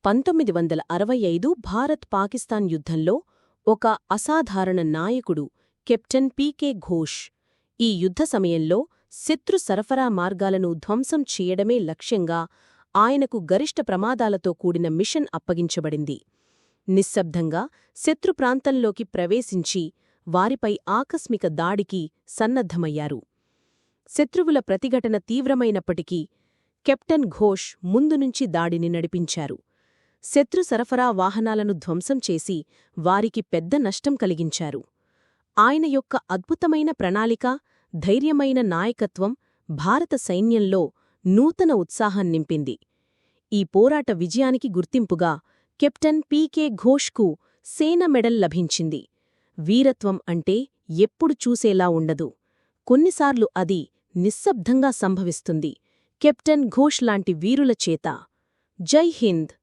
1965 భారత్-పాకిస్తాన్ యుద్ధంలో ఒక అసాధారణ నాయకుడు కెప్టెన్ పీకే ఘోష్. ఈ యుద్ధ సమయంలో శత్రు సరఫరా మార్గాలను ధ్వంసం చేయడమే లక్ష్యంగా ఆయనకు గరిష్ట ప్రమాదాలతో కూడిన మిషన్ అప్పగించబడింది. నిశ్శబ్దంగా శత్రు ప్రాంతంలోకి ప్రవేశించి వారిపై ఆకస్మిక దాడికి సన్నద్ధమయ్యారు. శత్రువుల ప్రతిఘటన తీవ్రమైనప్పటికీ కెప్టెన్ ఘోష్ ముందునుంచి దాడిని నడిపించారు. శత్రు సరఫరా వాహనాలను ధ్వంసం చేసి వారికి పెద్ద నష్టం కలిగించారు. ఆయన యొక్క అద్భుతమైన ప్రణాళిక, ధైర్యమైన నాయకత్వం భారత సైన్యంలో నూతన ఉత్సాహం నింపింది. ఈ పోరాట విజయానికి గుర్తింపుగా కెప్టెన్ పీకే ఘోష్కు సేన మెడల్ లభించింది. వీరత్వం అంటే ఎప్పుడు చూసేలా ఉండదు. కొన్నిసార్లు అది నిశ్శబ్దంగా సంభవిస్తుంది. కెప్టెన్ ఘోష్ లాంటి వీరుల చేత. జై హింద్.